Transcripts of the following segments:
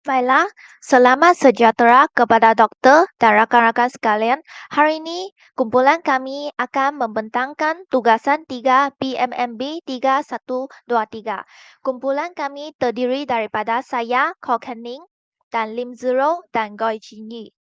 Baiklah, selamat sejahtera kepada doktor dan rakan-rakan sekalian. Hari ini, kumpulan kami akan membentangkan tugasan 3 PMMB 3123. Kumpulan kami terdiri daripada saya, Kok Kening, dan Lim Zero dan Goy Jinyi.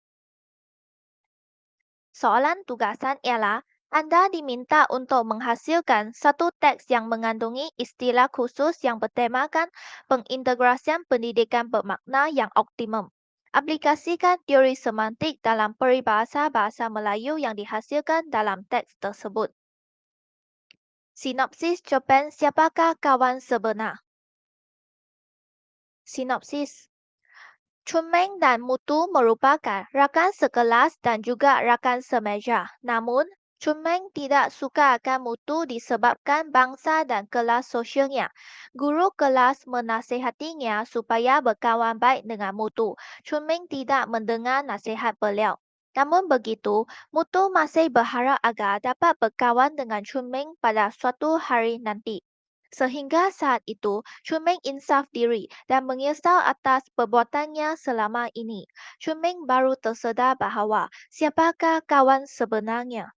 Soalan tugasan ialah Anda diminta untuk menghasilkan satu teks yang mengandungi istilah khusus yang bertemakan pengintegrasian pendidikan bermakna yang optimum. Aplikasikan teori semantik dalam peribahasa bahasa Melayu yang dihasilkan dalam teks tersebut. Sinopsis cerpen Siapakah Kawan Sebenar? Sinopsis Chun Meng dan Mutu merupakan rakan sekelas dan juga rakan semeja. Namun, Chun Meng tidak suka akan Mutu disebabkan bangsa dan kelas sosialnya. Guru kelas menasihatinya supaya berkawan baik dengan Mutu. Chun Meng tidak mendengar nasihat beliau. Namun begitu, Mutu masih berharap agar dapat berkawan dengan Chun Meng pada suatu hari nanti. Sehingga saat itu, Chun Meng insaf diri dan menyesal atas perbuatannya selama ini. Chun Meng baru tersedar bahawa siapakah kawan sebenarnya.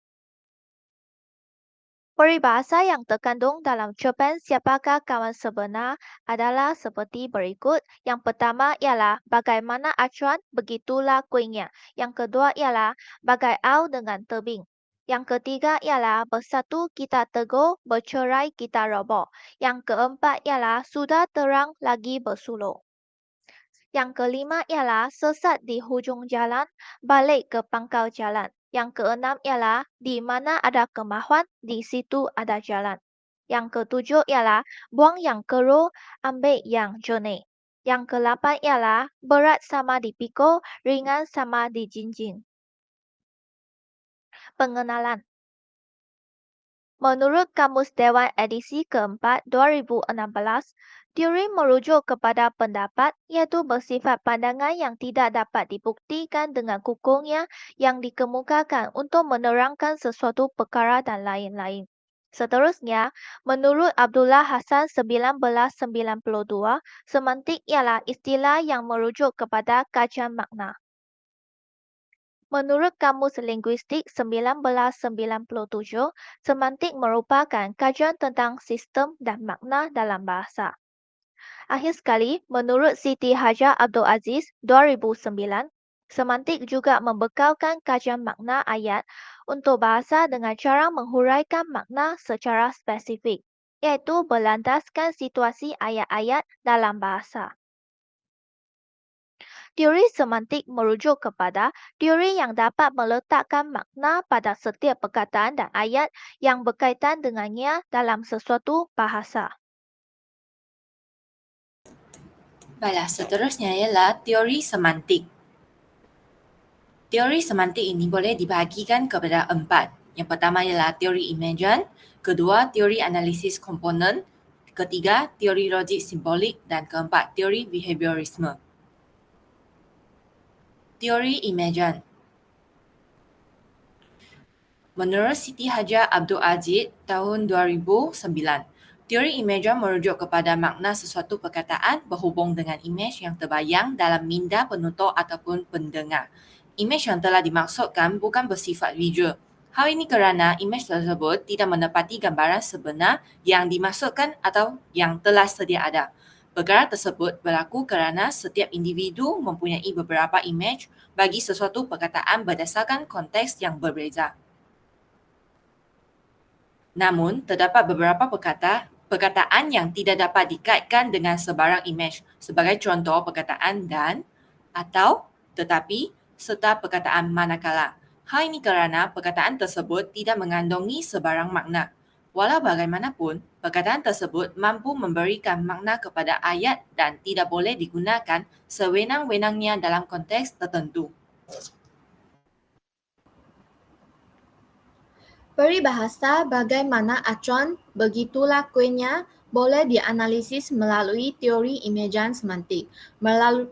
Peribahasa yang terkandung dalam cerpen Siapakah Kawan Sebenar adalah seperti berikut. Yang pertama ialah bagaimana acuan, begitulah kuingnya. Yang kedua ialah bagai au dengan tebing. Yang ketiga ialah bersatu kita teguh, bercerai kita roboh. Yang keempat ialah sudah terang lagi bersuluh. Yang kelima ialah sesat di hujung jalan, balik ke pangkal jalan. Yang keenam ialah di mana ada kemahuan, di situ ada jalan. Yang ketujuh ialah buang yang keruh, ambil yang jernih. Yang kelapan ialah berat sama dipikul, ringan sama dijinjing. Pengenalan. Menurut Kamus Dewan edisi keempat 2016, teori merujuk kepada pendapat iaitu bersifat pandangan yang tidak dapat dibuktikan dengan kukuhnya yang dikemukakan untuk menerangkan sesuatu perkara dan lain-lain. Seterusnya, menurut Abdullah Hassan 1992, semantik ialah istilah yang merujuk kepada kajian makna. Menurut Kamus Linguistik 1997, semantik merupakan kajian tentang sistem dan makna dalam bahasa. Akhir sekali, menurut Siti Hajar Abdul Aziz 2009, semantik juga membekalkan kajian makna ayat untuk bahasa dengan cara menghuraikan makna secara spesifik, iaitu berlandaskan situasi ayat-ayat dalam bahasa. Teori semantik merujuk kepada teori yang dapat meletakkan makna pada setiap perkataan dan ayat yang berkaitan dengannya dalam sesuatu bahasa. Baiklah, seterusnya ialah teori semantik. Teori semantik ini boleh dibahagikan kepada 4. Yang pertama ialah teori imagen, kedua teori analisis komponen, ketiga teori logik simbolik dan keempat teori behaviorisme. Teori imagen. Menurut Siti Hajar Abdul Aziz tahun 2009, teori imagen merujuk kepada makna sesuatu perkataan berhubung dengan imej yang terbayang dalam minda penutur ataupun pendengar. Imej yang telah dimaksudkan bukan bersifat visual. Hal ini kerana imej tersebut tidak menepati gambaran sebenar yang dimaksudkan atau yang telah sedia ada. Perkara tersebut berlaku kerana setiap individu mempunyai beberapa imej bagi sesuatu perkataan berdasarkan konteks yang berbeza. Namun, terdapat beberapa perkataan yang tidak dapat dikaitkan dengan sebarang imej, sebagai contoh perkataan dan, atau, tetapi, serta perkataan manakala. Hal ini kerana perkataan tersebut tidak mengandungi sebarang makna. Walau bagaimanapun, perkataan tersebut mampu memberikan makna kepada ayat dan tidak boleh digunakan sewenang-wenangnya dalam konteks tertentu. Peribahasa bagaimana acuan, begitulah kuenya boleh dianalisis melalui teori imagen semantik.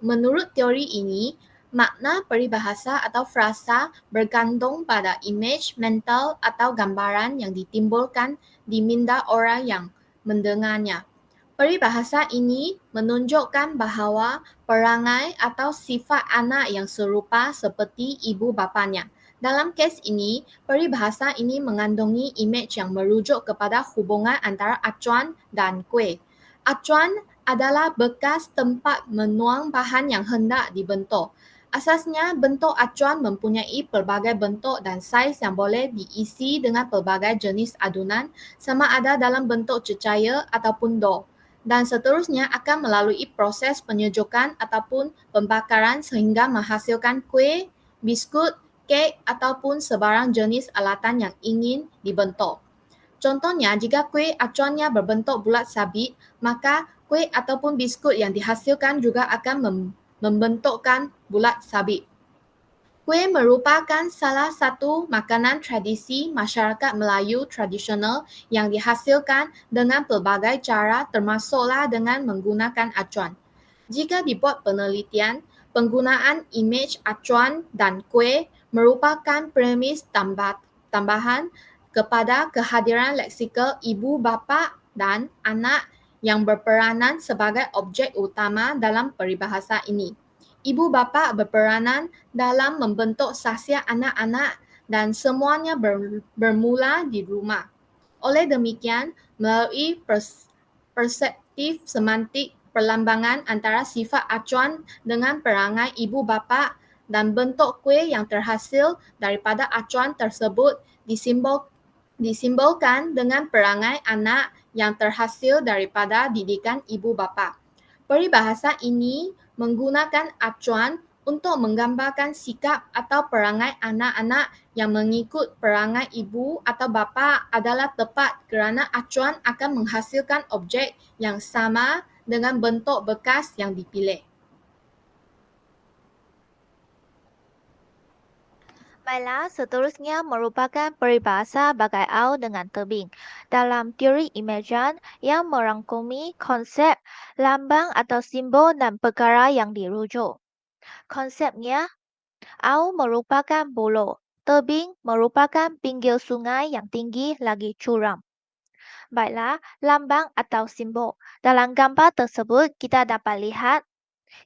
Menurut teori ini, makna peribahasa atau frasa bergantung pada imej mental atau gambaran yang ditimbulkan di minda orang yang mendengarnya. Peribahasa ini menunjukkan bahawa perangai atau sifat anak yang serupa seperti ibu bapanya. Dalam kes ini, peribahasa ini mengandungi imej yang merujuk kepada hubungan antara acuan dan kuih. Acuan adalah bekas tempat menuang bahan yang hendak dibentuk. Asasnya, bentuk acuan mempunyai pelbagai bentuk dan saiz yang boleh diisi dengan pelbagai jenis adunan, sama ada dalam bentuk cecair ataupun dough, dan seterusnya akan melalui proses penyejukan ataupun pembakaran sehingga menghasilkan kuih, biskut, kek ataupun sebarang jenis alatan yang ingin dibentuk. Contohnya, jika kuih acuannya berbentuk bulat sabit, maka kuih ataupun biskut yang dihasilkan juga akan membentukkan bulat sabit. Kuih merupakan salah satu makanan tradisi masyarakat Melayu tradisional yang dihasilkan dengan pelbagai cara termasuklah dengan menggunakan acuan. Jika dibuat penelitian, penggunaan imej acuan dan kuih merupakan premis tambahan kepada kehadiran leksikal ibu bapa dan anak yang berperanan sebagai objek utama dalam peribahasa ini. Ibu bapa berperanan dalam membentuk sahsiat anak-anak dan semuanya bermula di rumah. Oleh demikian, melalui perseptif semantik perlambangan antara sifat acuan dengan perangai ibu bapa dan bentuk kuih yang terhasil daripada acuan tersebut disimbolkan dengan perangai anak yang terhasil daripada didikan ibu bapa. Peribahasa ini menggunakan acuan untuk menggambarkan sikap atau perangai anak-anak yang mengikut perangai ibu atau bapa adalah tepat kerana acuan akan menghasilkan objek yang sama dengan bentuk bekas yang dipilih. Baiklah, seterusnya merupakan peribahasa bagai au dengan tebing. Dalam teori imejan yang merangkumi konsep, lambang atau simbol dan perkara yang dirujuk. Konsepnya, au merupakan bolo, tebing merupakan pinggir sungai yang tinggi lagi curam. Baiklah, lambang atau simbol. Dalam gambar tersebut kita dapat lihat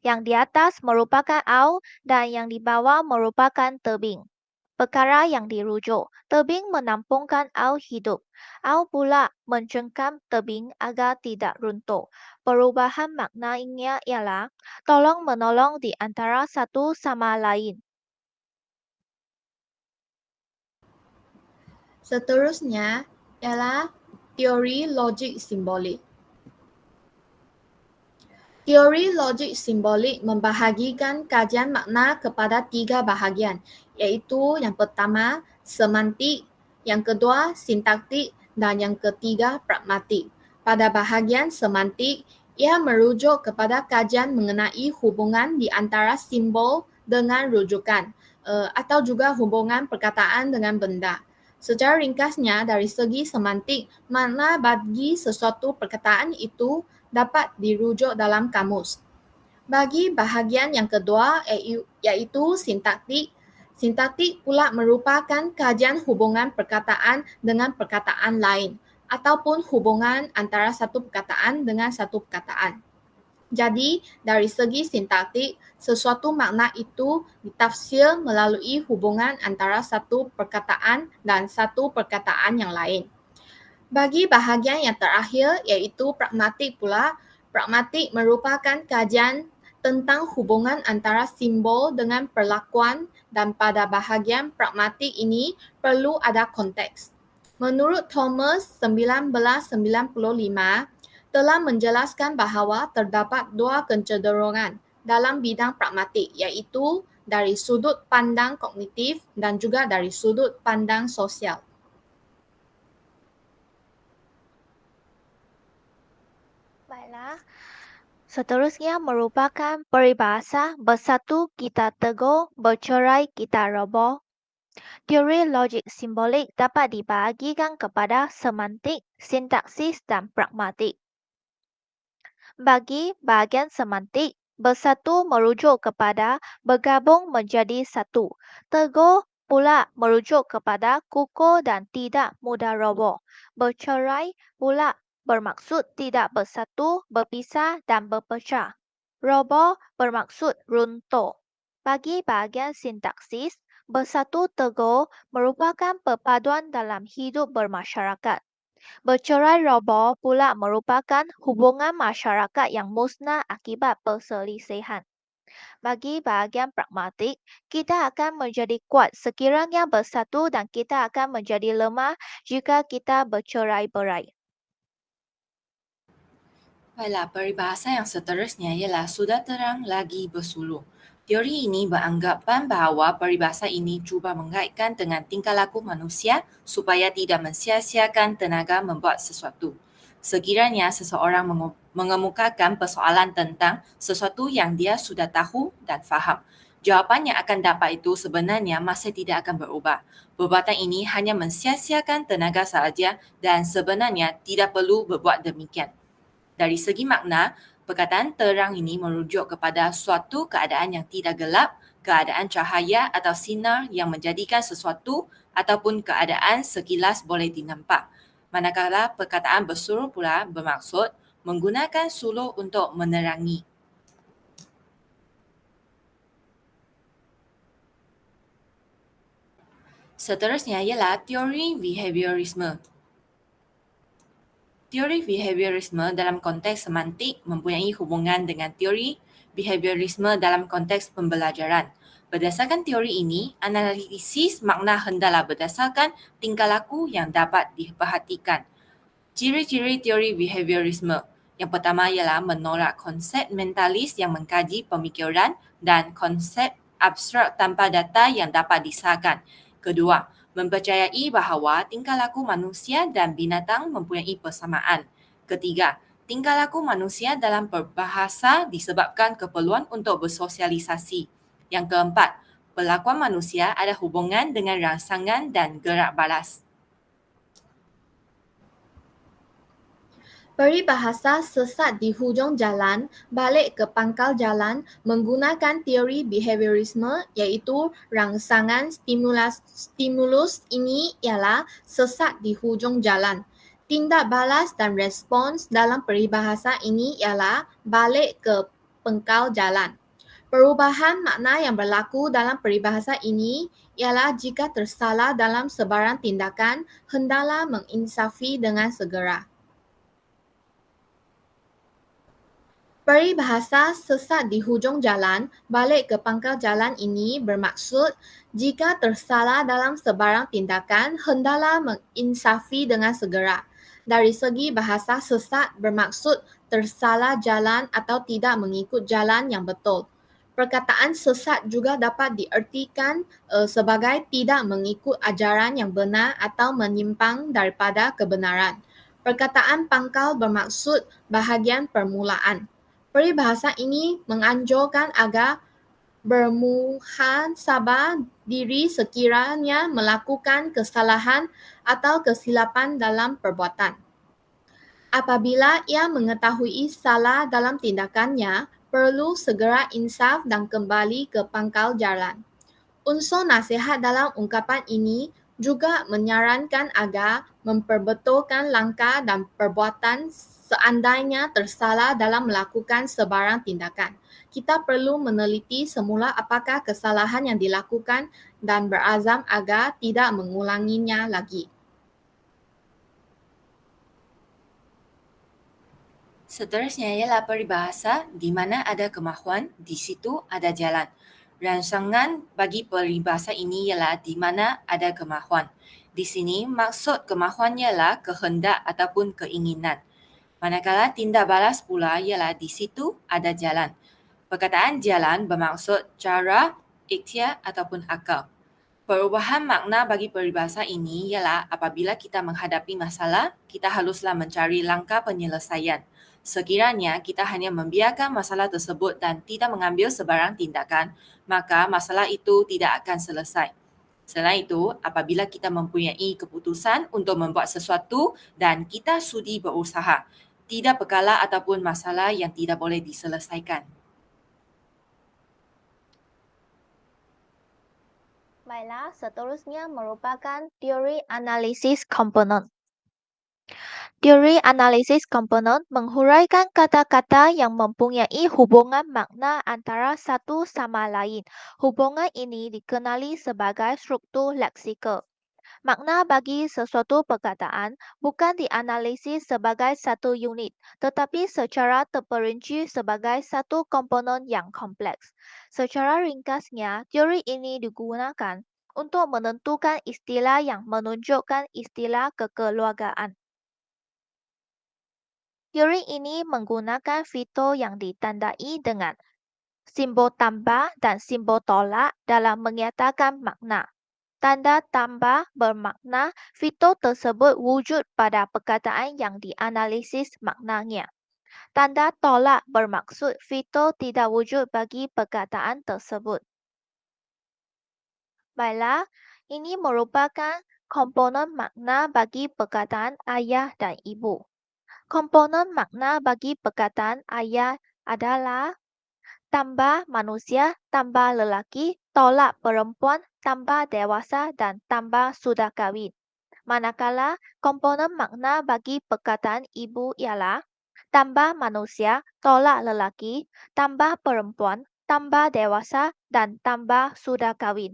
yang di atas merupakan au dan yang di bawah merupakan tebing. Perkara yang dirujuk, tebing menampungkan au hidup. Au pula mencengkam tebing agar tidak runtuh. Perubahan maknanya ialah tolong-menolong di antara satu sama lain. Seterusnya ialah teori logik simbolik. Teori logik simbolik membahagikan kajian makna kepada 3 bahagian, iaitu yang pertama, semantik, yang kedua, sintaktik, dan yang ketiga, pragmatik. Pada bahagian semantik, ia merujuk kepada kajian mengenai hubungan di antara simbol dengan rujukan, atau juga hubungan perkataan dengan benda. Secara ringkasnya, dari segi semantik, makna bagi sesuatu perkataan itu dapat dirujuk dalam kamus. Bagi bahagian yang kedua iaitu sintaktik, sintaktik pula merupakan kajian hubungan perkataan dengan perkataan lain ataupun hubungan antara satu perkataan dengan satu perkataan. Jadi, dari segi sintaktik, sesuatu makna itu ditafsir melalui hubungan antara satu perkataan dan satu perkataan yang lain. Bagi bahagian yang terakhir iaitu pragmatik pula, pragmatik merupakan kajian tentang hubungan antara simbol dengan perlakuan dan pada bahagian pragmatik ini perlu ada konteks. Menurut Thomas 1995 telah menjelaskan bahawa terdapat 2 kecenderungan dalam bidang pragmatik iaitu dari sudut pandang kognitif dan juga dari sudut pandang sosial. Baiklah, seterusnya merupakan peribahasa bersatu kita teguh, bercerai kita roboh. Teori logik simbolik dapat dibahagikan kepada semantik, sintaksis, dan pragmatik. Bagi bahagian semantik, bersatu merujuk kepada bergabung menjadi satu. Teguh pula merujuk kepada kukuh dan tidak mudah roboh. Bercerai pula bermaksud tidak bersatu, berpisah, dan berpecah. Roboh bermaksud runtuh. Bagi bahagian sintaksis, bersatu teguh merupakan perpaduan dalam hidup bermasyarakat. Bercerai roboh pula merupakan hubungan masyarakat yang musnah akibat perselisihan. Bagi bahagian pragmatik, kita akan menjadi kuat sekiranya bersatu dan kita akan menjadi lemah jika kita bercerai-berai. Baiklah, peribahasa yang seterusnya ialah sudah terang lagi bersuluh. Teori ini beranggapan bahawa peribahasa ini cuba mengaitkan dengan tingkah laku manusia supaya tidak mensia-siakan tenaga membuat sesuatu. Sekiranya seseorang mengemukakan persoalan tentang sesuatu yang dia sudah tahu dan faham, jawapan yang akan dapat itu sebenarnya masih tidak akan berubah. Perbuatan ini hanya mensia-siakan tenaga sahaja dan sebenarnya tidak perlu berbuat demikian. Dari segi makna, perkataan terang ini merujuk kepada suatu keadaan yang tidak gelap, keadaan cahaya atau sinar yang menjadikan sesuatu ataupun keadaan sekilas boleh dinampak. Manakala perkataan bersuluh pula bermaksud menggunakan suluh untuk menerangi. Seterusnya ialah teori behaviorisme. Teori behaviorisme dalam konteks semantik mempunyai hubungan dengan teori behaviorisme dalam konteks pembelajaran. Berdasarkan teori ini, analisis makna hendaklah berdasarkan tingkah laku yang dapat diperhatikan. Ciri-ciri teori behaviorisme. Yang pertama ialah menolak konsep mentalis yang mengkaji pemikiran dan konsep abstrak tanpa data yang dapat disahkan. Kedua, mempercayai bahawa tingkah laku manusia dan binatang mempunyai persamaan. Ketiga, tingkah laku manusia dalam berbahasa disebabkan keperluan untuk bersosialisasi. Yang keempat, perlakuan manusia ada hubungan dengan rangsangan dan gerak balas. Peribahasa sesat di hujung jalan balik ke pangkal jalan menggunakan teori behaviorisme iaitu rangsangan stimulus ini ialah sesat di hujung jalan. Tindak balas dan respons dalam peribahasa ini ialah balik ke pangkal jalan. Perubahan makna yang berlaku dalam peribahasa ini ialah jika tersalah dalam sebarang tindakan, hendaklah menginsafi dengan segera. Peribahasa sesat di hujung jalan balik ke pangkal jalan ini bermaksud jika tersalah dalam sebarang tindakan, hendaklah menginsafi dengan segera. Dari segi bahasa, sesat bermaksud tersalah jalan atau tidak mengikut jalan yang betul. Perkataan sesat juga dapat diartikan sebagai tidak mengikut ajaran yang benar atau menyimpang daripada kebenaran. Perkataan pangkal bermaksud bahagian permulaan. Peribahasa ini menganjurkan agar bermuhasabah diri sekiranya melakukan kesalahan atau kesilapan dalam perbuatan. Apabila ia mengetahui salah dalam tindakannya, perlu segera insaf dan kembali ke pangkal jalan. Unsur nasihat dalam ungkapan ini juga menyarankan agar memperbetulkan langkah dan perbuatan seandainya tersalah dalam melakukan sebarang tindakan. Kita perlu meneliti semula apakah kesalahan yang dilakukan dan berazam agar tidak mengulanginya lagi. Seterusnya ialah peribahasa di mana ada kemahuan, di situ ada jalan. Rangsangan bagi peribahasa ini ialah di mana ada kemahuan. Di sini maksud kemahuan ialah kehendak ataupun keinginan. Manakala tindak balas pula ialah di situ ada jalan. Perkataan jalan bermaksud cara, ikhtiar ataupun akal. Perubahan makna bagi peribahasa ini ialah apabila kita menghadapi masalah, kita haruslah mencari langkah penyelesaian. Sekiranya kita hanya membiarkan masalah tersebut dan tidak mengambil sebarang tindakan, maka masalah itu tidak akan selesai. Selain itu, apabila kita mempunyai keputusan untuk membuat sesuatu dan kita sudi berusaha, tidak perkara ataupun masalah yang tidak boleh diselesaikan. Baiklah, seterusnya merupakan teori analisis komponen. Teori analisis komponen menghuraikan kata-kata yang mempunyai hubungan makna antara satu sama lain. Hubungan ini dikenali sebagai struktur leksikal. Makna bagi sesuatu perkataan bukan dianalisis sebagai satu unit, tetapi secara terperinci sebagai satu komponen yang kompleks. Secara ringkasnya, teori ini digunakan untuk menentukan istilah yang menunjukkan istilah kekeluargaan. Teori ini menggunakan fitur yang ditandai dengan simbol tambah dan simbol tolak dalam menyatakan makna. Tanda tambah bermakna fitur tersebut wujud pada perkataan yang dianalisis maknanya. Tanda tolak bermaksud fitur tidak wujud bagi perkataan tersebut. Baiklah, ini merupakan komponen makna bagi perkataan ayah dan ibu. Komponen makna bagi perkataan ayah adalah tambah manusia, tambah lelaki, tolak perempuan, tambah dewasa, dan tambah sudah kahwin. Manakala komponen makna bagi perkataan ibu ialah tambah manusia, tolak lelaki, tambah perempuan, tambah dewasa, dan tambah sudah kahwin.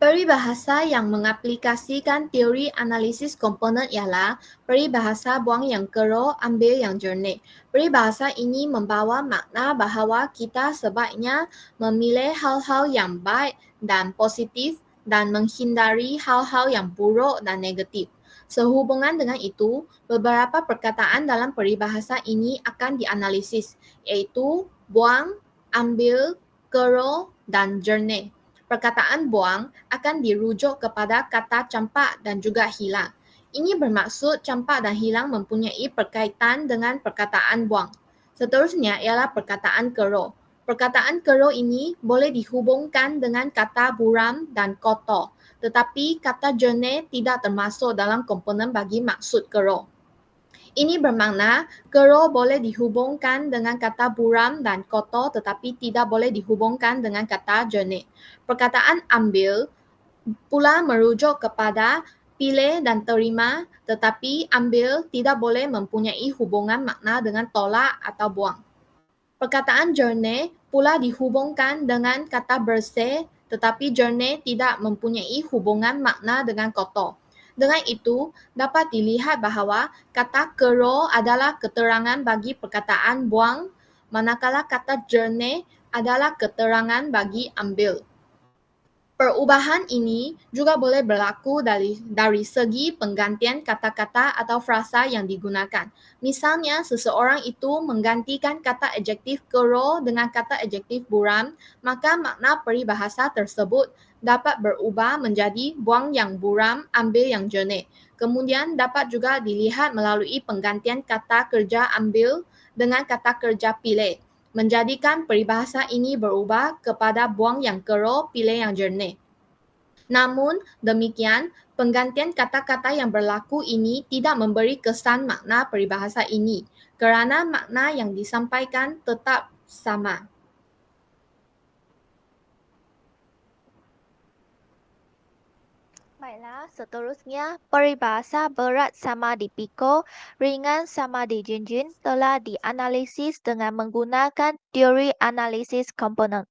Peribahasa yang mengaplikasikan teori analisis komponen ialah peribahasa buang yang keruh, ambil yang jernih. Peribahasa ini membawa makna bahawa kita sebaiknya memilih hal-hal yang baik dan positif dan menghindari hal-hal yang buruk dan negatif. Sehubungan dengan itu, beberapa perkataan dalam peribahasa ini akan dianalisis, iaitu buang, ambil, keruh, dan jernih. Perkataan buang akan dirujuk kepada kata campak dan juga hilang. Ini bermaksud campak dan hilang mempunyai berkaitan dengan perkataan buang. Seterusnya ialah perkataan keruh. Perkataan keruh ini boleh dihubungkan dengan kata buram dan kotor, tetapi kata jernih tidak termasuk dalam komponen bagi maksud keruh. Ini bermakna keruh boleh dihubungkan dengan kata buram dan kotor tetapi tidak boleh dihubungkan dengan kata jernih. Perkataan ambil pula merujuk kepada pilih dan terima, tetapi ambil tidak boleh mempunyai hubungan makna dengan tolak atau buang. Perkataan jernih pula dihubungkan dengan kata bersih, tetapi jernih tidak mempunyai hubungan makna dengan kotor. Dengan itu, dapat dilihat bahawa kata keruh adalah keterangan bagi perkataan buang, manakala kata jernih adalah keterangan bagi ambil. Perubahan ini juga boleh berlaku dari segi penggantian kata-kata atau frasa yang digunakan. Misalnya, seseorang itu menggantikan kata adjektif keruh dengan kata adjektif buram, maka makna peribahasa tersebut dapat berubah menjadi buang yang buram, ambil yang jernih. Kemudian dapat juga dilihat melalui penggantian kata kerja ambil dengan kata kerja pilih, menjadikan peribahasa ini berubah kepada buang yang keruh, pilih yang jernih. Namun demikian, penggantian kata-kata yang berlaku ini tidak memberi kesan makna peribahasa ini kerana makna yang disampaikan tetap sama. Baiklah, seterusnya peribahasa berat sama dipikul, ringan sama dijinjin telah dianalisis dengan menggunakan teori analisis komponen.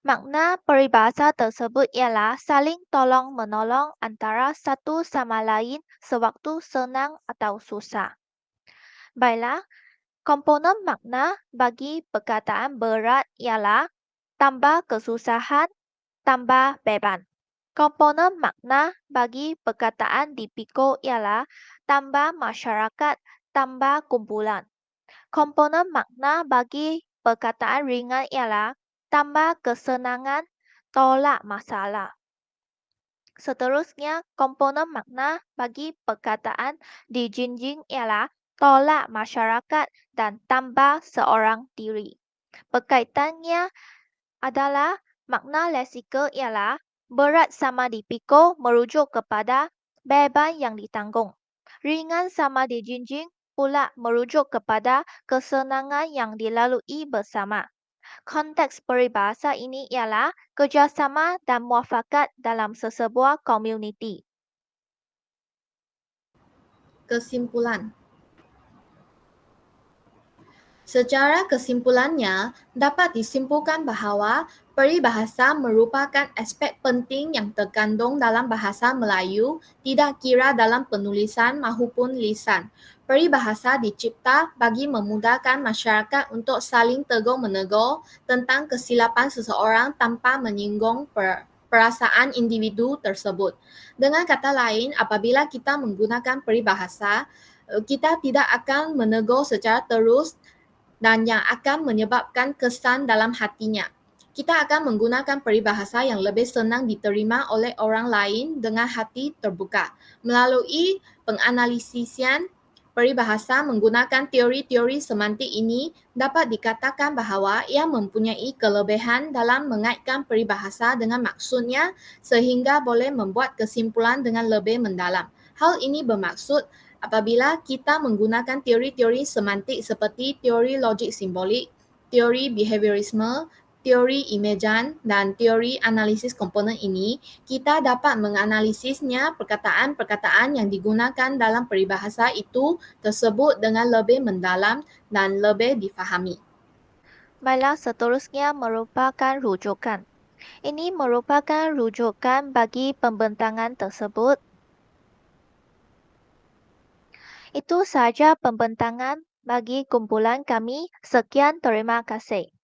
Makna peribahasa tersebut ialah saling tolong-menolong antara satu sama lain sewaktu senang atau susah. Baiklah, komponen makna bagi perkataan berat ialah tambah kesusahan, tambah beban. Komponen makna bagi perkataan dipikul ialah tambah masyarakat, tambah kumpulan. Komponen makna bagi perkataan ringan ialah tambah kesenangan, tolak masalah. Seterusnya, komponen makna bagi perkataan dijinjing ialah tolak masyarakat dan tambah seorang diri. Berkaitannya adalah makna leksikal ialah berat sama dipikul merujuk kepada beban yang ditanggung. Ringan sama dijinjing pula merujuk kepada kesenangan yang dilalui bersama. Konteks peribahasa ini ialah kerjasama dan muafakat dalam sesebuah komuniti. Kesimpulan. Secara kesimpulannya, dapat disimpulkan bahawa peribahasa merupakan aspek penting yang terkandung dalam bahasa Melayu, tidak kira dalam penulisan maupun lisan. Peribahasa dicipta bagi memudahkan masyarakat untuk saling tegur-menegur tentang kesilapan seseorang tanpa menyinggung perasaan individu tersebut. Dengan kata lain, apabila kita menggunakan peribahasa, kita tidak akan menegur secara terus dan yang akan menyebabkan kesan dalam hatinya. Kita akan menggunakan peribahasa yang lebih senang diterima oleh orang lain dengan hati terbuka. Melalui penganalisian peribahasa menggunakan teori-teori semantik ini, dapat dikatakan bahawa ia mempunyai kelebihan dalam mengaitkan peribahasa dengan maksudnya sehingga boleh membuat kesimpulan dengan lebih mendalam. Hal ini bermaksud apabila kita menggunakan teori-teori semantik seperti teori logik simbolik, teori behaviorisme, teori imajan, dan teori analisis komponen ini, kita dapat menganalisisnya perkataan-perkataan yang digunakan dalam peribahasa itu tersebut dengan lebih mendalam dan lebih difahami. Baiklah, seterusnya merupakan rujukan. Ini merupakan rujukan bagi pembentangan tersebut. Itu sahaja pembentangan bagi kumpulan kami. Sekian, terima kasih.